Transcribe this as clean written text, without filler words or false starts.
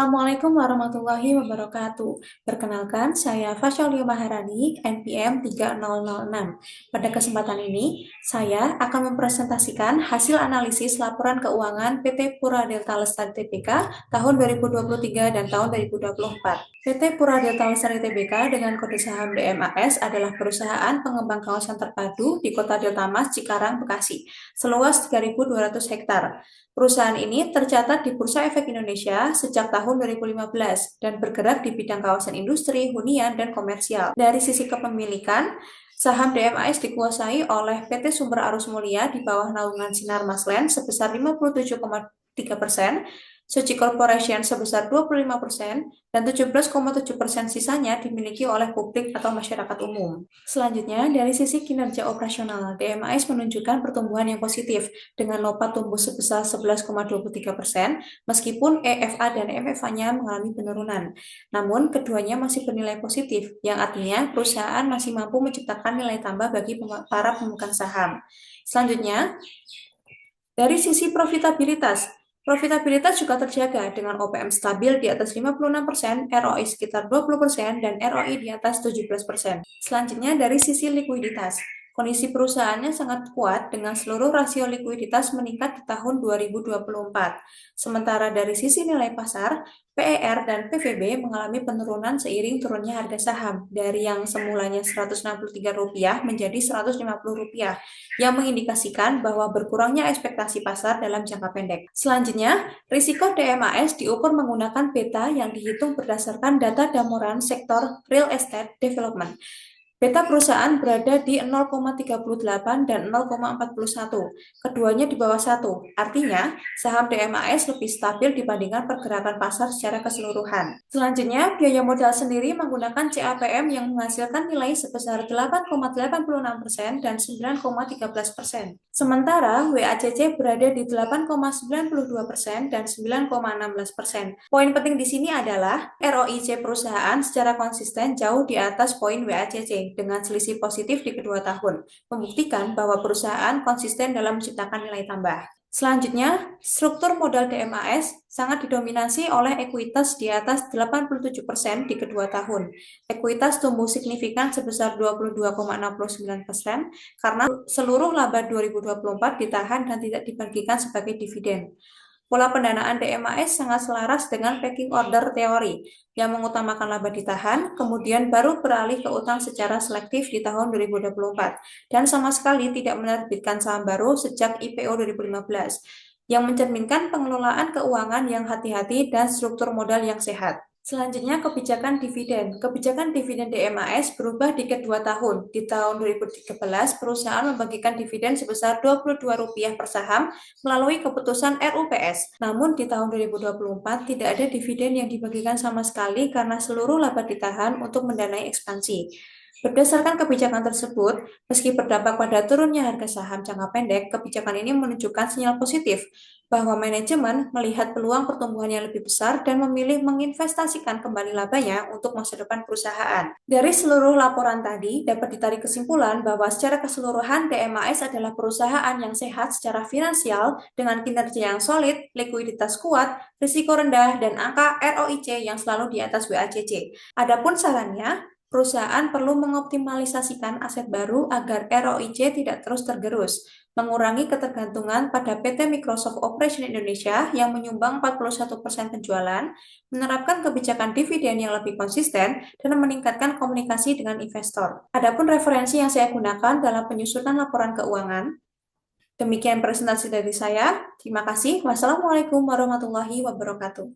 Assalamualaikum warahmatullahi wabarakatuh. Perkenalkan, saya Fasyalia Maharani, NPM 3006. Pada kesempatan ini, saya akan mempresentasikan hasil analisis laporan keuangan PT Pura Delta Lestari Tbk tahun 2023 dan tahun 2024. PT Pura Delta Lestari Tbk dengan kode saham DMAS adalah perusahaan pengembang kawasan terpadu di Kota Delta Mas, Cikarang, Bekasi, seluas 3.200 hektar. Perusahaan ini tercatat di Bursa Efek Indonesia sejak tahun 2015 dan bergerak di bidang kawasan industri, hunian, dan komersial. Dari sisi kepemilikan, saham DMAS dikuasai oleh PT Sumber Arus Mulia di bawah naungan Sinar Maslen sebesar 57,3%, Suci Corporation sebesar 25%, dan 17,7% sisanya dimiliki oleh publik atau masyarakat umum. Selanjutnya, dari sisi kinerja operasional, DMAS menunjukkan pertumbuhan yang positif dengan NOPAT tumbuh sebesar 11,23%, meskipun EFA dan MFA-nya mengalami penurunan. Namun, keduanya masih bernilai positif, yang artinya perusahaan masih mampu menciptakan nilai tambah bagi para pemegang saham. Selanjutnya, dari sisi profitabilitas, profitabilitas juga terjaga dengan OPM stabil di atas 56%, ROI sekitar 20%, dan ROI di atas 17%. Selanjutnya dari sisi likuiditas. Kondisi perusahaannya sangat kuat dengan seluruh rasio likuiditas meningkat di tahun 2024. Sementara dari sisi nilai pasar, PER dan PVB mengalami penurunan seiring turunnya harga saham dari yang semulanya Rp163 menjadi Rp150, yang mengindikasikan bahwa berkurangnya ekspektasi pasar dalam jangka pendek. Selanjutnya, risiko DMAS diukur menggunakan beta yang dihitung berdasarkan data damoran sektor real estate development. Beta perusahaan berada di 0,38 dan 0,41. Keduanya di bawah 1. Artinya, saham DMAS lebih stabil dibandingkan pergerakan pasar secara keseluruhan. Selanjutnya, biaya modal sendiri menggunakan CAPM yang menghasilkan nilai sebesar 8,86% dan 9,13%. Sementara, WACC berada di 8,92% dan 9,16%. Poin penting di sini adalah ROIC perusahaan secara konsisten jauh di atas poin WACC dengan selisih positif di kedua tahun, membuktikan bahwa perusahaan konsisten dalam menciptakan nilai tambah. Selanjutnya, struktur modal DMAS sangat didominasi oleh ekuitas di atas 87% di kedua tahun. Ekuitas tumbuh signifikan sebesar 22,69% karena seluruh laba 2024 ditahan dan tidak dibagikan sebagai dividen. Pola pendanaan DMAS sangat selaras dengan packing order teori yang mengutamakan laba ditahan, kemudian baru beralih ke utang secara selektif di tahun 2024, dan sama sekali tidak menerbitkan saham baru sejak IPO 2015, yang mencerminkan pengelolaan keuangan yang hati-hati dan struktur modal yang sehat. Selanjutnya, kebijakan dividen. Kebijakan dividen DMAS berubah di kedua tahun. Di tahun 2013, perusahaan membagikan dividen sebesar Rp22 per saham melalui keputusan RUPS. Namun, di tahun 2024 tidak ada dividen yang dibagikan sama sekali karena seluruh laba ditahan untuk mendanai ekspansi. Berdasarkan kebijakan tersebut, meski berdampak pada turunnya harga saham jangka pendek, kebijakan ini menunjukkan sinyal positif bahwa manajemen melihat peluang pertumbuhan yang lebih besar dan memilih menginvestasikan kembali labanya untuk masa depan perusahaan. Dari seluruh laporan tadi, dapat ditarik kesimpulan bahwa secara keseluruhan DMAS adalah perusahaan yang sehat secara finansial dengan kinerja yang solid, likuiditas kuat, risiko rendah, dan angka ROIC yang selalu di atas WACC. Adapun sarannya, perusahaan perlu mengoptimalisasikan aset baru agar ROIC tidak terus tergerus, mengurangi ketergantungan pada PT Microsoft Operation Indonesia yang menyumbang 41% penjualan, menerapkan kebijakan dividen yang lebih konsisten, dan meningkatkan komunikasi dengan investor. Adapun referensi yang saya gunakan dalam penyusunan laporan keuangan. Demikian presentasi dari saya. Terima kasih. Wassalamualaikum warahmatullahi wabarakatuh.